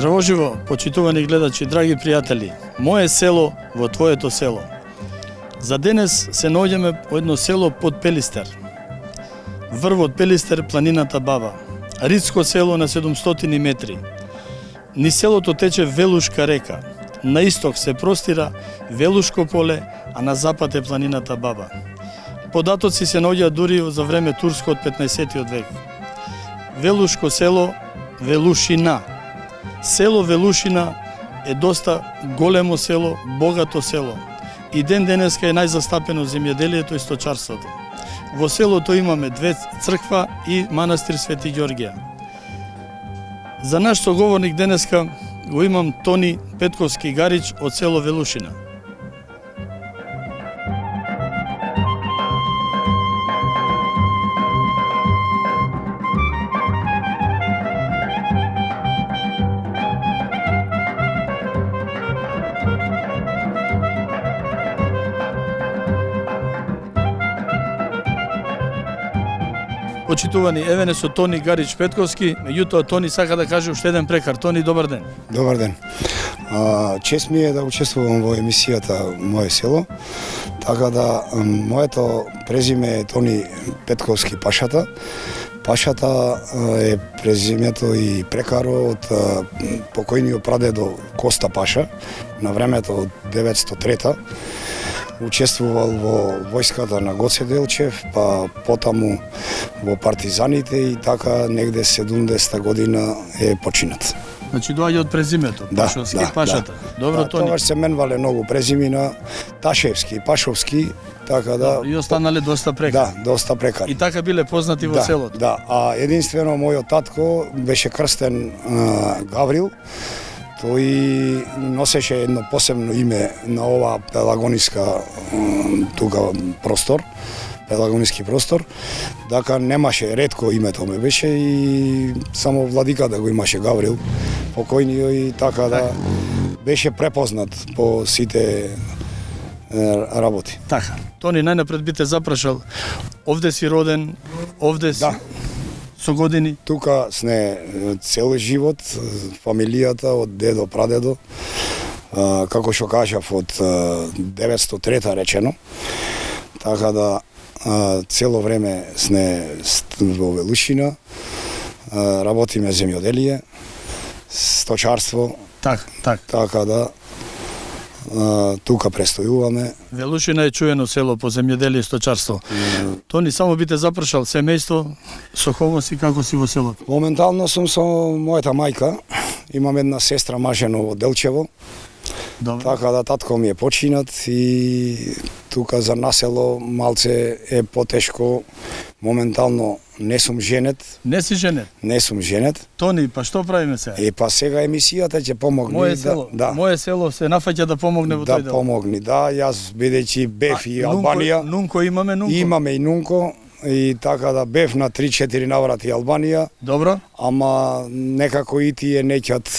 Здраво живо, почитувани гледачи, драги пријатели. Мое село во твоето село. За денес се наоѓаме во едно село под Пелистер. Врвот Пелистер, планината Баба. Ридско село на 700 метри. Низ селото тече Велушка река. На исток се простира Велушко поле, а на запад е планината Баба. Податоци се наоѓаат дури за време турско од 15-тиот век. Велушко село, Велушина. Село Велушина е доста големо село, богато село. И ден денеска е најзастапено земјоделието и сточарството. Во селото имаме две црква и манастир Свети Ѓорѓија. За наш соговорник денеска го имам Тони Петковски Гарич од село Велушина. Почитувани, еве не со Тони Гарич Петковски, меѓутоа Тони сака да каже уште еден прекар. Тони, добар ден. Добар ден. Чест ми е да учествувам во емисијата Моје село, така да моето презиме е Тони Петковски Пашата. Пашата е презимето и прекаро од покојниот прадедо Коста Паша на времето од 903-та. Учествувал во војската на Гоце Делчев, па потаму во партизаните и така негде 70-та година е починат. Значи доаѓа од презимето, Пашовски, Пашата. Добро, Тони. Тоа се менвале многу презимина, Ташевски, Пашовски, така да... И останале доста прекари. Да, доста прекари. И така биле познати во селото. Да, а единствено мојот татко беше крстен Гаврил. Тој носеше едно посебно име на оваа пелагониска тука простор, пелагониски простор, дека немаше ретко името ме беше и само владика да го имаше Гаврил, покојниот и така да беше препознат по сите работи. Така. Тони, најнапред би те запрашал, овде си роден, овде си... Со години? Тука сме цел живот, фамилијата од дедо, прадедо, како што кажав, од 903-та речено. Така да цело време сме во Велушина, работиме земјоделие, сточарство. Така да тука престојуваме. Велушина е чуено село по земјоделие и сточарство. Тони, само би те запрашал, семејство, со кого си, како си во селото? Моментално сум со мојата мајка, имам една сестра мажено во Делчево. Добре. Така да татко ми е починат и тука за насело малце е потешко. Моментално не сум женет. Не си женет? Не сум женет. Тони, па што правиме сега? Па сега емисијата ќе помогне. Моје село се нафаќа да помогне во тој дел. Да помогне, да. Јас бидејќи бев и Албанија. Нунко имаме, Нунко? Имаме и Нунко. И така да бев на 3-4 наврати Албанија. Добро. Ама некако и тие неќат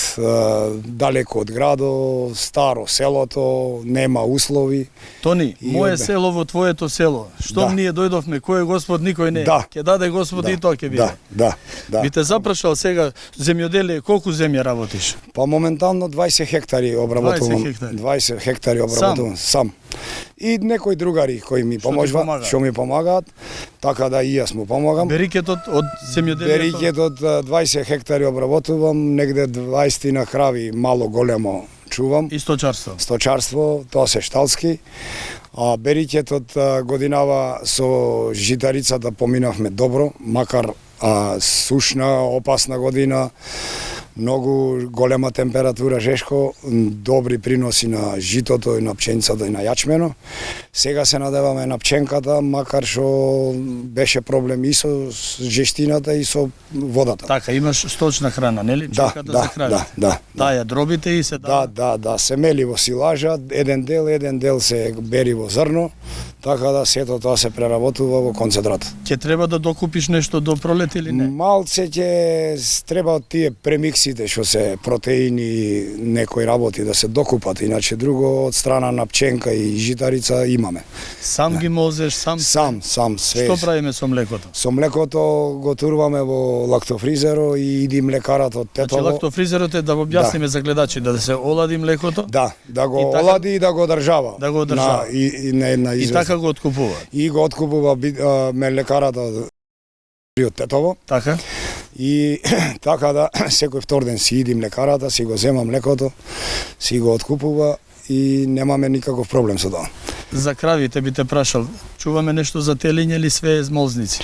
далеко од градо, старо селото, нема услови. Тони, моје село во твоето село. Штом ние дојдовме, кој е Господ, никој не е. Ќе даде Господ и тоа ќе биде. Да. Би те запрашал сега земјоделие, колку земја работиш? Па моментално 20 хектари обработувам. 20 хектари обработувам сам. И некои другари кои ми поможуваат, што ми помагаат, така да и јас му помагам. Берикетот од земјоделието? Берикетот 20 хектари обработувам, негде 20 на крави, мало големо чувам. И сточарство? Сточарство, тоа се шталски. А берикетот годинава со житарицата поминавме добро, макар сушна, опасна година, многу голема температура жешко, добри приноси на житото и на пченицата и на јачмено. Сега се надеваме на пченката, макар што беше проблем и со жештината и со водата. Така, имаш сточна храна, нели? Пченката за кравите. Да. Таа ја дробите и се дава? Да, се мели во силажа, еден дел се бери во зрно, така да сето тоа се преработува во концентрат. Ќе треба да докупиш нешто до пролет или не? Малце ќе треба од тие премикси сите што се протеини, некои работи да се докупат, иначе друго од страна на пченка и житарица имаме. Сам ги мозеш, сам све. Што правиме со млекото? Со млекото го турваме во лактофризеро и иди млекарат од тетово. Значи лактофризерот е да го објасниме за гледачи, да се олади млекото? Да го олади и да го одржава. Да го одржава. На една известна. И така го откупува. И го откупува млекарата од тетово. Така. И така да секој втор ден си иди млекарата, си го зема млекото, си го откупува и немаме никаков проблем со тоа. За кравите би те прашал, чуваме нешто за телиње или све молзници?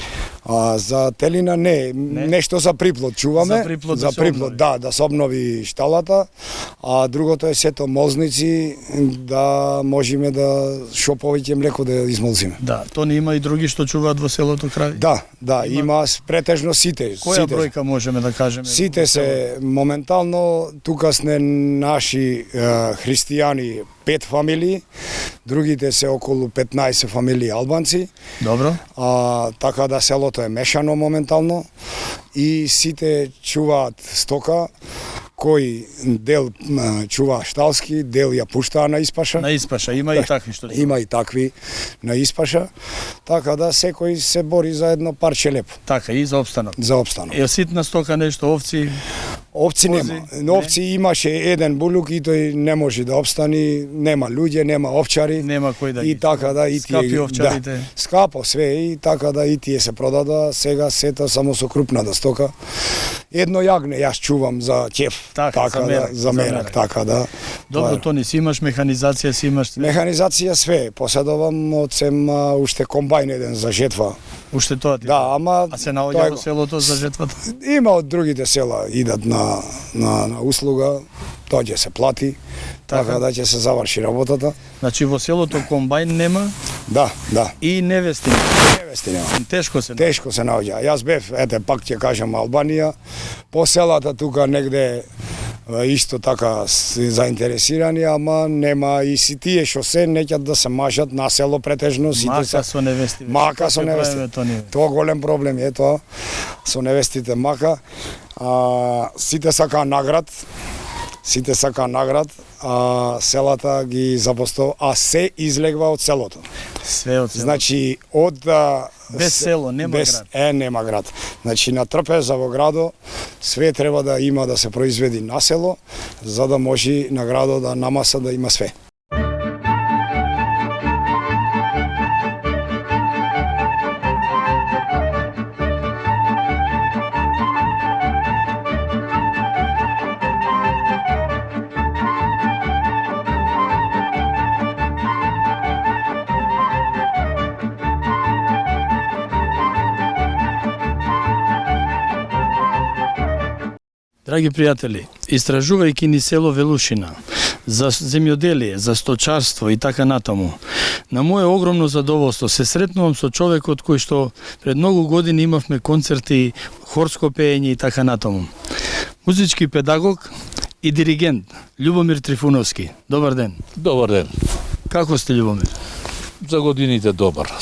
За телина не, нешто за приплод чуваме. За приплод, да се обнови шталата, а другото е сето молзници да можеме да шо повеќе млеко да измолзиме. Да, то не има и други што чуваат во селото крави? Да, има претежно сите. Која бројка можеме да кажеме? Сите се моментално тука сме наши христијани 5 фамилии, другите се околу 15 фамилии албанци. Добро. Така да селото е мешано моментално и сите чуваат стока, кој дел чува шталски, дел ја пуштаа на испаша. На испаша, има и такви што чува. Има и такви на испаша, така да секој се бори за едно парче лепо. Така, и за опстанок. За опстанок. Е ситна стока нешто, овци? Овци нема. Овци имаше еден булук и тој не може да опстани, нема луѓе, нема овчари. Нема кој да ги. И така да и тие скапи овчарите. Скапо све и така да и тие се продада, сега сета само со крупната стока. Едно јагне јас чувам за ќеф. Така за мерак, така да. Добро, Тони, си имаш механизација, си имаш... Механизација све, поседувам од сем уште комбајн еден за жетва. Уште тоа ти? Да, ама... А се наоѓа во селото за жетвата? Има од другите села, идат на услуга, тоа ќе се плати, така да ќе се заврши работата. Значи во селото комбајн нема? Да. И невести нема? Невести нема. Тешко се наоѓа. Јас бев, пак ќе кажам Албанија, по селата тука негде исто така заинтересирани, ама нема и си тие што се неќат да се мажат на село претежно. Мака со невести. Мака со невести. Тоа голем проблем е тоа, со невестите мака. Сите сака наград, селата ги запостов, а се излегва од селото. Све од селото. Значи, без село нема град. Нема град. Значи, на трпеза во градо, све треба да има да се произведи на село, за да може на градо да намаса да има све. Драги пријатели, истражувајќи ни село Велушина, за земјоделие, за сточарство и така натаму, на моје огромно задоволство се сретнувам со човекот кој што пред многу години имавме концерти, хорско пеење и така натаму. Музички педагог и диригент Љубомир Трифуновски. Добар ден. Добар ден. Како сте, Љубомир? За годините добар.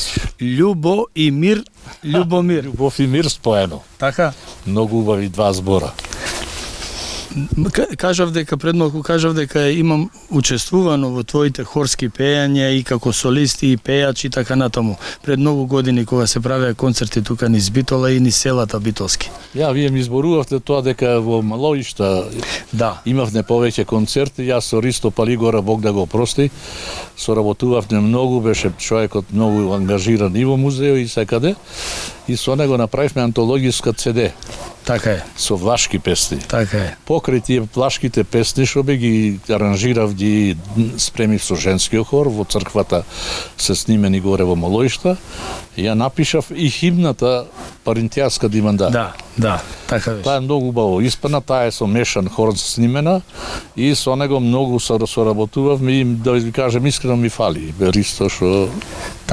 Љубо и мир, Љубомир. Љубов и мир споено. Така? Многу убави два збора. Кажав дека имам учествувано во твоите хорски пеења и како солисти и пејач и така натаму. Пред многу години кога се правеа концерти тука низ Битола и низ селата битолски. Вие ми изборувавте тоа дека во Малоишта имавме повеќе концерти, јас со Ристо Палигора, Бог да го прости, соработувавме многу, беше човекот многу ангажиран и во музејот и секаде, и со него направивме антологиска CD. Така е. Со влашки песни. Така е. Покрај тие влашките песни што би ги аранжирав, ги спремив со женскиот хор, во црквата се снимени горе во Малоишта, ја напишав и химната Паринтијаска диманда. Да, така беше. Таа е многу убаво испана, таа е со мешан хор снимена и со него многу соработувавме и да ви кажем искрено ми фали Ристо што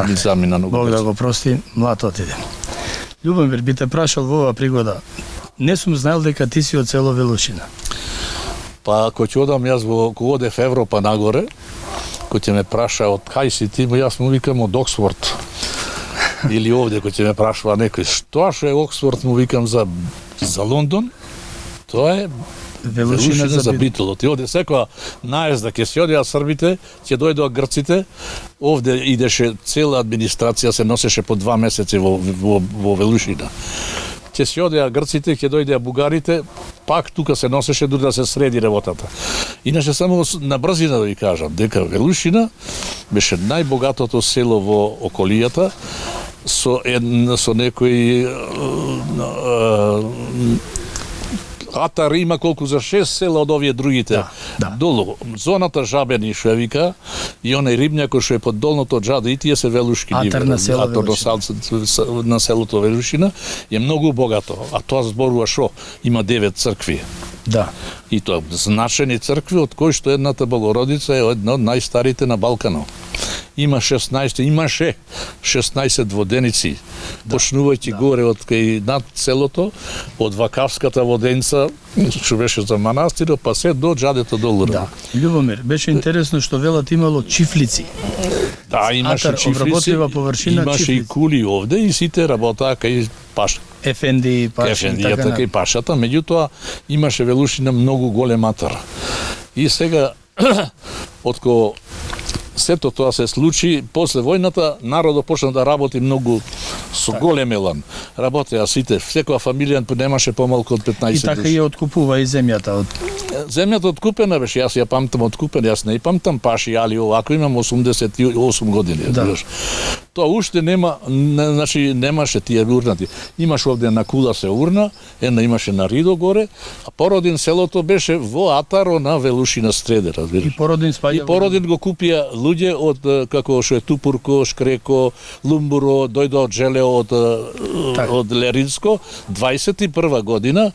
ми замина многу. Бог да го прости, млад отиде. Љубомир, би те прашал во оваа пригода, не сум знаел дека ти си од село Велушина. Па, кој ќе одам јас кога одев Европа нагоре, кој ќе ме праша од кај си ти, јас му викам од Оксфорд. Или овде кој ќе ме прашува некој, што е Оксфорд, му викам за Лондон, тоа е Велушина за Битолот. И овде секоја наезда ќе се одеа србите, ќе дојдоа грците, овде идеше цела администрација, се носеше по 2 месеци во Велушина. Ќе се одеа грците, ќе дојдеа бугарите, пак тука се носеше дури да се среди работата. Иначе само на брзина да ви кажам, дека Велушина беше најбогатото село во околијата, со некои атар има колку за 6 села од овие другите. Долу, зоната Жабени што ја вика, и онај рибњако што е под долното Джаде, и тие се велушки атар на селото Велушина е многу богато, а тоа зборува шо? Има 9 цркви. Да. И тоа значени цркви, од кои што едната Богородица е една од најстарите на Балканот. Имаше 16 воденици, почнувајќи горе од кај над селото, од Вакавската воденица, што беше за манастирот, па се до Джадето долу. Да. Љубомир, беше интересно што велат имало чифлици. Да, имаше чифлици, имаше и кули овде и сите работаа кај паш. Ефенди, паши, така и пашата, меѓутоа имаше Велушина многу голем атар. И сега, откако сето тоа се случи, после војната народот почна да работи многу со голем елан. Работеа сите, секоја фамилија немаше помалку од 15 души. И така ја откупува и земјата од земјата откупена беше, јас ја памтам откупена, јас не памтам паши, али овако имам 88 години. Да. Тоа уште значи немаше тие урнати. Имаш овде на Кула се урна, една имаше на Ридо горе, а Породин селото беше во атаро на Велушина Стреде, разбираш. И Породин спаѓа. И Породин го купија луѓе од како што е Тупурко, Шкреко, Лумбуро, дојдоа од Желео, од Леринско, 21 година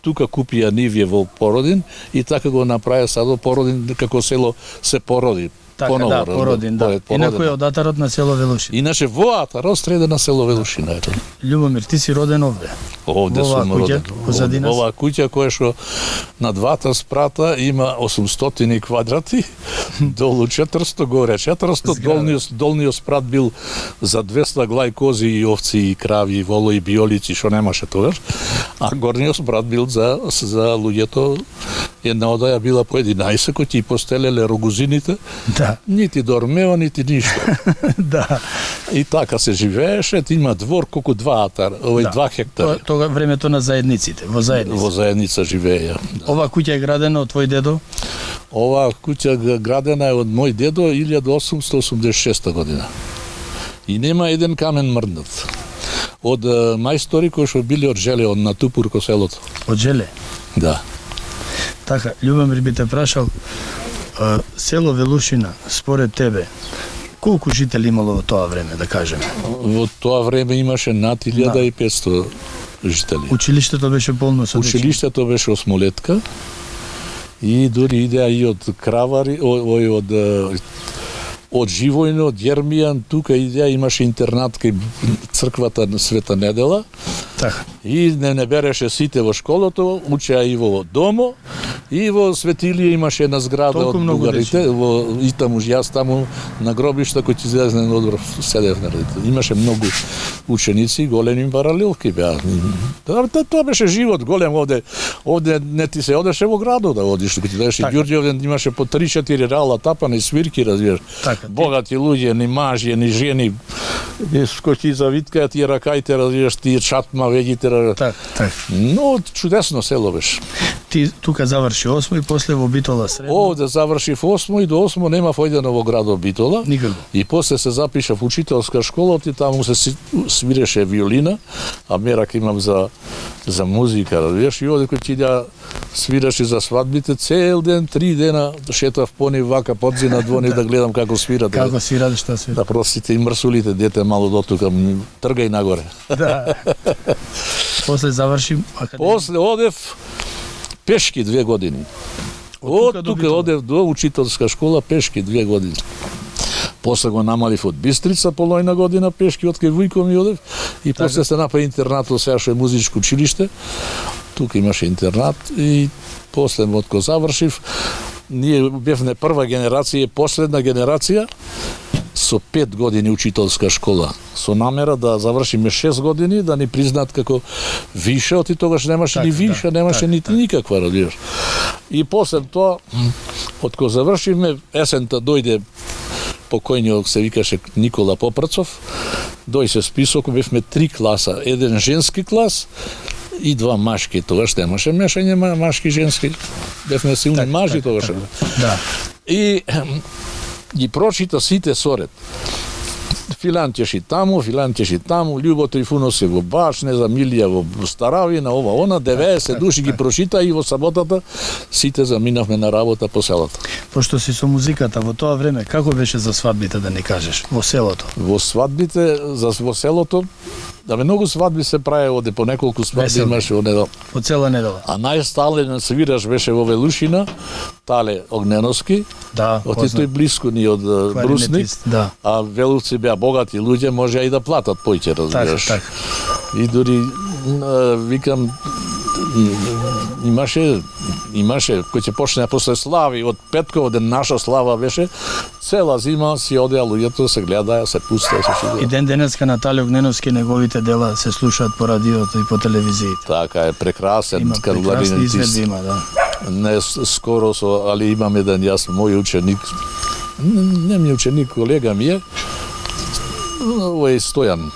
тука купија нивје во Породин и така го направија садо Породин како село се породи. Така, да, Породин, да. Инаку е од атарот на село Велушина. Иначе во атарот Стреде на село Велушина. Љубомир, ти си роден овде? Овде сум роден. Ова куќа која што на двата спрата има 800 квадрати, долу 400, горе 400, долниот спрат бил за 200 глај кози и овци и крави и волои и биолици, што немаше тогаш, а горниот спрат бил за луѓето. Една одаја била по 11, кои ти постелеле рогузините. Да. Нити дормео, нити ништо. Да. И така се живееше, има двор колку 2 атар, 2 хектари. Тога времето на заедниците, во заедница. Во заедница живеја. Да. Ова куќа е градена од твој дедо? Ова куќа градена е од мој дедо 1886 година. И нема еден камен мрднат. Од мајстори кои што били од Желе, од на Тупурко селото. Од Желе? Да. Така, Љубомир би те прашал, село Велушина, според тебе, колку жители имало во тоа време, да кажеме? Во тоа време имаше над 1500 жители. Училиштето беше полно со деца? Училиштето беше осмолетка и дури идеа и од Кравари, од Живојно, од Јермијан, тука идеа имаше интернат кај црквата на Света Недела. Така. И не береше сите во школото, учеа и во домо, и во Светилија имаше една зграда од бугарите, и таму јас таму на гробишта кој ти излезне на одвор седев на родите. Имаше многу ученици, големи паралелки беа. Тоа беше живот голем овде. Овде не ти се одеше во градот да одиш, кој ти дадеше Ѓурѓе, имаше по 3-4 рала тапани свирки, разбираш. Богати луѓе, ни мажи, ни жени, кои ти завиткаја тие ракаите, разбираш, тие чатма, вегите. Так. Но чудесно село беше. Ти тука заврши 8 и после во Битола средно? Овде завршив 8 и до 8 немав ојдено во градот Битола. Никако. И после се запиша в учителска школа, и таму се свиреше виолина, а мерак имам за музика, разбираш, и овде кој ти да свираше за свадбите, цел ден, 3 дена шетав по нив вака подзина двони да гледам како свират. Како свират, што свират? Да простите и мрсулите, дете мало до тука, тргај нагоре. Да. После завршим академија. После одев пешки 2 години. Од тука одев до учителска школа пешки 2 години. После го намалив од Бистрица полојна година пешки од кај Вујко ми одев и после се направи интернатот, сега што е музичко училиште. Тука имаше интернат и после откако завршив, ние бевме прва генерација и последна генерација со 5 години учителска школа, со намера да завршиме 6 години, да ни признаат како више, оти тогаш немаше ни више, немаше нити никаква, разбираш. И после тоа, откако завршиме, есента дојде покојниот, се викаше Никола Попрцов, дојде список, бевме 3 класа, еден женски клас и 2 машки. Тогаш немаше мешање машки и женски. Бевме силни мажи тогаш. Да. И ги прочита сите соред. Филан теши таму, Љубо Трифунов се во Баш, не знам, Милија во Старавина, ова, она, 90 души ги прочита и во саботата сите заминавме на работа по селото. Пошто си со музиката во тоа време, како беше за свадбите, да не кажеш, во селото? Во свадбите, во селото, многу свадби се прави, оде по неколку свадби имаше во недела. По цела недела. А најстален свираш беше во Велушина, Тале Огненовски, да, оти тој блиску ни од Брусник, да. А велувци беа богати луѓе, може и да платат поиќе, разбираш. Так. И дури, викам, имаше, кој ќе почне после слави, од Петков ден наша слава беше, цела зима си одеа луѓето, се гледаја, се пустеа, се шидеа. И ден денеска Наталија Огненовски, неговите дела се слушаат по радиото и по телевизиите. Така е, прекрасен. Има прекрасни изведби, има, да. Не скоро али имам еден јас, мој ученик, не ми ученик, колега ми е, овој Стојан,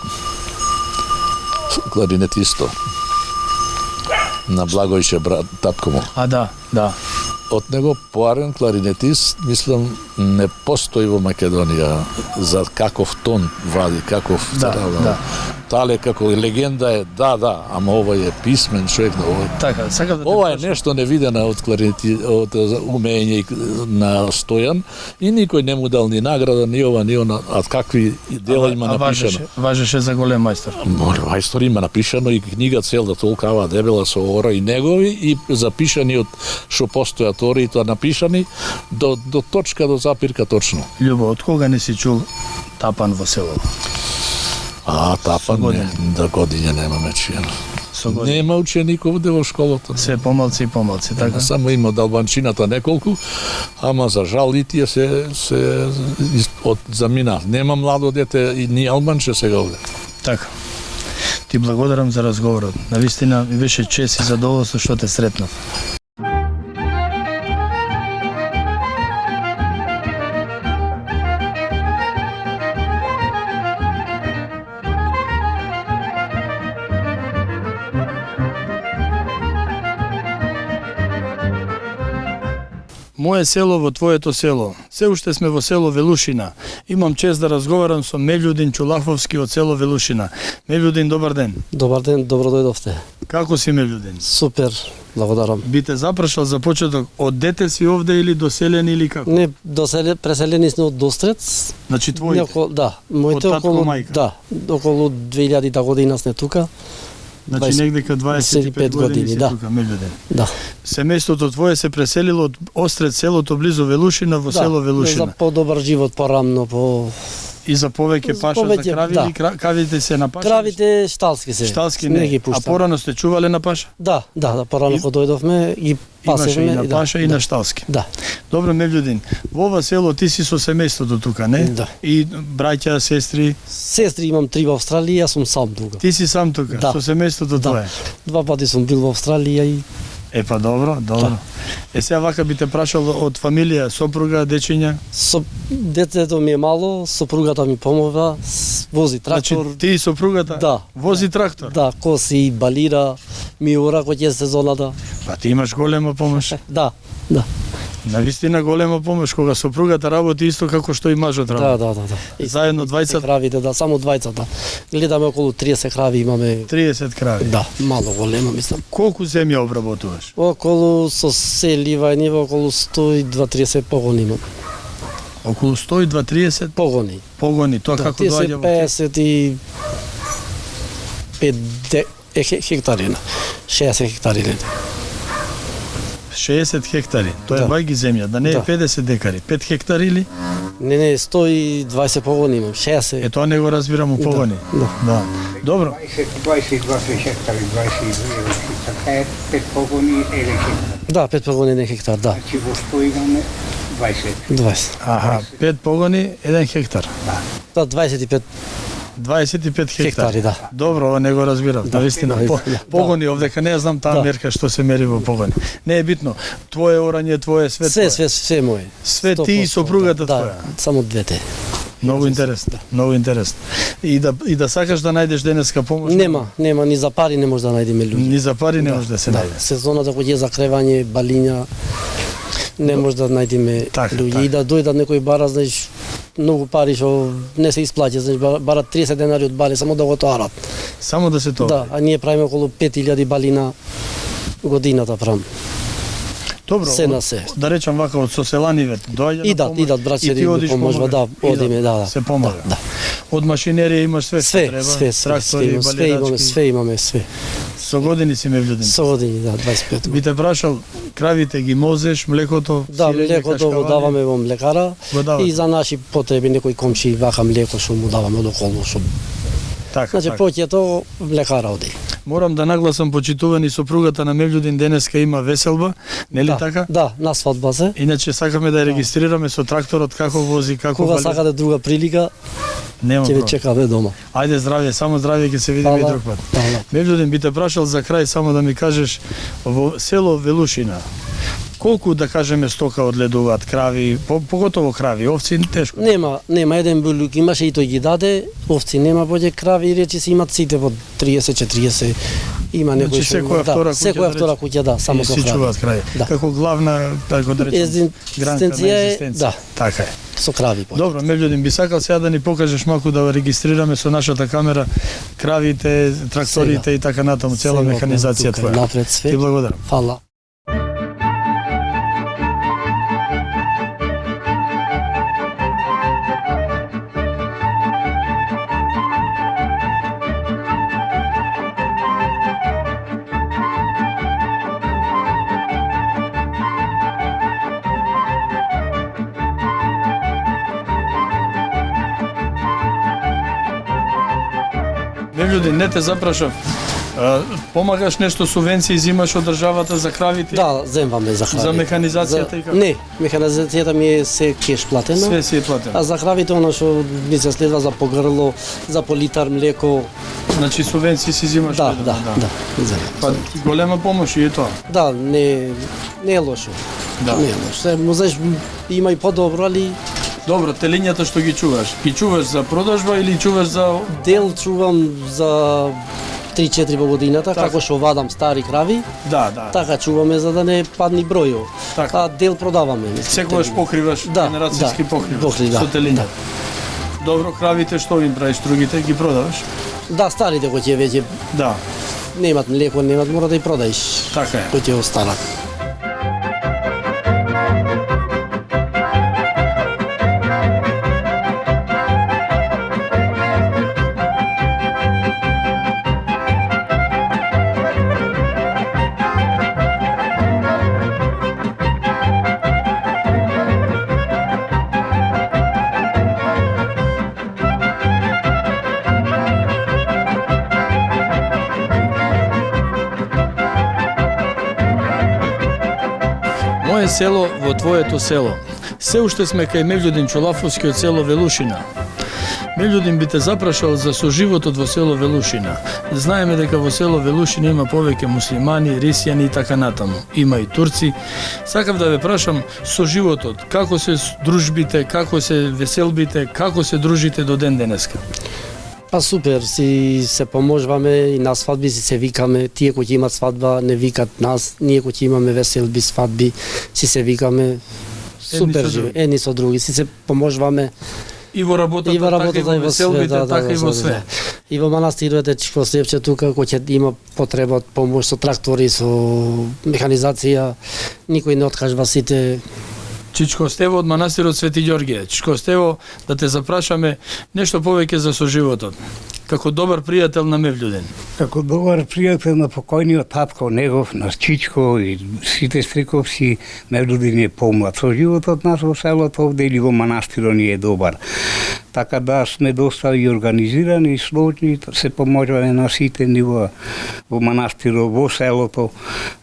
кларинетисто, на Благојше, татко му. А, да. Од него поарен кларинетист, мислам, не постои во Македонија за каков тон вади, каков да. Тале како легенда е, да, ама овој е писмен човек, Така, сакам да ова е нешто невидено од од умење на Стојан и никој не му дал ни награда, ни ова, ни она, а какви дела има напишано. Важеше за голем мајстор. Мајстор има напишано и книга цела толкава дебела со ора и негови и запишани од што постојат ори и тоа напишани до точка, до запирка точно. Љубо, од кога не си чул тапан во село? Тапан не, да годиња немаме чијано. Нема ученик овде во школата. Се помалци, така? Само има од албанчината неколку, ама за жал и тие се замина. Нема младо дете и ни албанче сега овде. Така. Ти благодарам за разговорот. Навистина ми беше чест и задоволство што те сретнав. Моје село во твоето село. Се уште сме во село Велушина. Имам чест да разговарам со Мелјудин Чулаховски од село Велушина. Мелјудин, добар ден. Добар ден, добро дојдовте. Како си, Мелјудин? Супер, благодарам. Би те запрашал за почеток, од дете си овде или доселен или како? Не, преселени сме од Дострец. Значи твоите? Да, моите околу, да, околу 2000 година сме тука. Значи негде 25 години си тука, Мелјудин. Да. Семејството твое се преселило од Острец, селото близу Велушина, во село Велушина. За подобар живот, порамно, И за повеќе паша за крави или кравите се на паша? Кравите шталски се. Шталски не ги пуштам. А порано сте чувале на паша? Да, порано кога дојдовме и пасевме и на паша и на шталски. Да. Добро, Мелјудин, во ова село ти си со семејството тука, не? Да. И браќа, сестри? Сестри имам 3 во Австралија, јас сум сам тука. Ти си сам тука, со семејството твое? 2 пати сум бил во Австралија и Па добро. Сега вака би те прашал од фамилија, сопруга, дечиња? Детето ми е мало, сопругата ми помогна, вози трактор. Значи ти и сопругата? Да. Вози трактор? Да, коси, балира, ми ора кој ќе сезоната. Па ти имаш голема помош? Да. Навистина голема помош кога сопругата работи исто како што и мажот работи. Да. И заедно двајцата? Кравите, само двајцата. Гледаме околу 30 крави имаме. 30 крави? Да, мало голема мислам. Колку земја обработуваш? Околу со селива и нива околу 120-30 погони имам. Околу 120-30 погони. Погони, тоа како доаѓа во 55 хектари, 60 хектари. 60 хектари. Тоа е бајги земја, да не е 50 декари. 5 хектари или? Не, 120 погони имам, 60. Тоа не го разбирам у погони. Да. Добро. 22 хектари, 22 5 погони, 1 хектар. Да, 5 погони, 1 хектар, да. Значи во што имаме 20. Аха, 5 погони, 1 хектар. Да, 25 25 хектари. хектари, да. Добро, ова не го разбирав, навистина. Погони, овдека не знам таа мерка што се мери во погони. Не е битно. Твоеорање, твое, све твое. Све моje. Све ти и сопругата твоја. Да, само двете. Многу интересно, многу интересно. И да сакаш да најдеш денеска помош? Нема, ни за пари не може да најдеме луѓе. Ни за пари не може да се најде. Сезоната кога е закревање, балиња, не може да најдеме луѓе. И да дојдат некој бара, знаеш, многу пари што не се исплаќа, знаеш, барат 30 денари од бари само да го тоарат. Само да се тоа. Да, а ние правиме околу 5000 балина годината правам. Добро, се на се. Да речам вака од соселаниве доаѓа идат браќери да поможува, да, одиме, да. Се помага. Да. Од машинерија имаш све што треба, трактори, балидачки. Све имаме. Со години си Мевлјудин. Со години, да, 25. Би те прашал, кравите ги мозеш, млекото, да, млекото го даваме во млекара и за наши потреби некој комши вака млеко што му даваме од околу што. Така, значи повеќето млекара оди. Морам да нагласам, почитувани, сопругата на Мевлјудин денеска има веселба, нели така? Да, на свадба се. Иначе сакаме да ја регистрираме со тракторот, како вози, како кога сакате друга прилика, ќе ве чекаме дома. Ајде здравје, само здравје, ќе се видиме и друг пат. Мевлјудин, би те прашал за крај само да ми кажеш, во село Велушина, колку, да кажеме, стока одледуваат, крави, поготово крави, овци тешко? Нема, еден булук имаше и тој ги даде, овци нема, поќе крави речи се имат сите по 30-40, има некој што... Секоја втора куќа, да, само со крави. И си чуваат крави, како главна, како да речем, гранка на екзистенција. Да. Така е. Со крави. Добро, Мевлјудин, би сакал сега да ни покажеш малку да регистрираме со нашата камера кравите, тракторите и така натаму, цела механизација твоја. Напред све. Ти благодарам. Фала. Мевлјудин, не те запрашав. Помагаш нешто, субвенции зимаш од државата за кравите? Да, земваме за кравите. За механизацијата и како? Не, механизацијата ми е се кеш платено. Све си е платено. А за кравите оно што ми се следва за погрло, за политар млеко. Значи субвенции си зимаш? Да. Па голема помош и е тоа. Да, не е лошо. Да. Не е лошо. Можеш има и подобро, али добро, телињата што ги чуваш за продажба или чуваш за... Дел чувам за 3-4 во годината, како што вадам стари крави. Да. Така чуваме за да не падни бројот. А дел продаваме. Секогаш покриваш, генерацијски покриваш со телињата. Добро, кравите што им правиш, другите ги продаваш? Да, старите кои ќе веќе... Да. Немат млеко, мора да ја продаеш. Така е. Кои ќе останат. Моje село во твоето село. Се уште сме кај Мевлјудин Чолафовски од село Велушина. Мевлјудин, би те запрашал за соживотот во село Велушина. Знаеме дека во село Велушина има повеќе муслимани, рисјани и така натаму. Има и турци. Сакав да ве прашам соживотот, како се дружбите, како се веселбите, како се дружите до ден денеска? Па супер, си се поможуваме и на свадби си се викаме, тие кои имат свадба не викат нас, ние кои имаме веселби, свадби, си се викаме. Супер живе, едни со други, си се поможуваме. И во работата, така и во веселбите, така и во све. И во манастирот Чичко Стевче тука, кој ќе има потреба од помош со трактори, со механизација, никој не откажва, сите. Чичко Стево од манастирот Свети Ѓорѓе. Чичко Стево, да те запрашаме нешто повеќе за соживотот. како добар пријател на Мевлюден. Како добар пријател на покојниот татко негов, на Чичко и сите Стриковци, Мевлюден е помлад. Со животот нас во селото овде или во манастирот ни е добар. Така да сме доста и организирани и сложни, се поможуваме на сите нива во манастирот, во селото.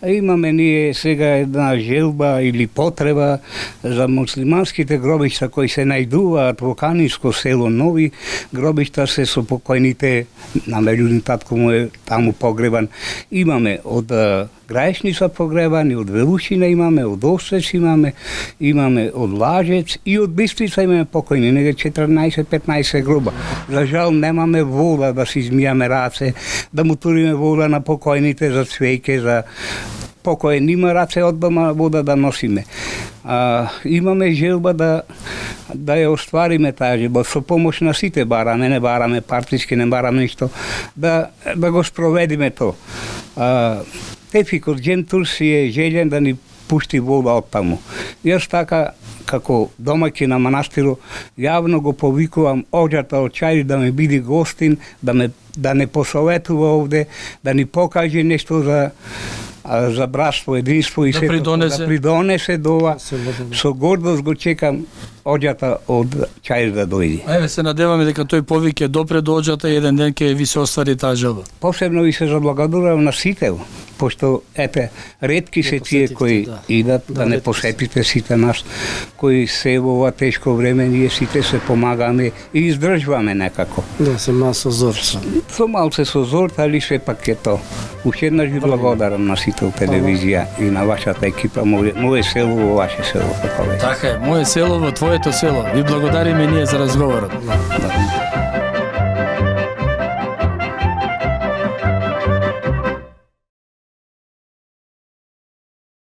Имаме ние сега една желба или потреба за муслиманските гробишта кои се најдуваат во Канинско село, нови гробишта се со покојните, на Мевлюден татко му е таму погребан. Имаме од Граешница погребани, од Велушина имаме, од Острец имаме од Лажец и од Бистрица имаме покојни, неге 14-15 гроба. За жал немаме вода да си измијаме раце, да му туриме вода на покојните за цвеќе, за покоен има раце од дома вода да носиме. Имаме желба да ја оствариме таа желба, со помош на сите бараме, не бараме партиски, не бараме ништо, да го спроведиме то. Тефикот Джентур си е желен да ни пушти вода од таму. Јас така, како домаќин на манастирот, јавно го повикувам Оџата од Чајри да ме биде гостин, да не посоветува овде, да ни покаже нешто за братство, единство и да придонесе до ова. Со гордост го чекам Оџата од Чајри да дојде. Еве се надеваме дека тој повик ќе допре до Оџата и еден ден ќе ви се оствари таа желба. Посебно ви се заблагодарувам на сите, пошто ретки се тие кои идат да не посетите сите нас, кои се во ова тешко време ние сите се помагаме и издржуваме некако. Да, се масо зор. Со малце со зор, али сепак е то. Уште еднаш ви благодарам на сите од телевизија и на вашата екипа, мое село во ваше село. Така е, мое село во твоето село. Ви благодариме ние за разговорот. Да.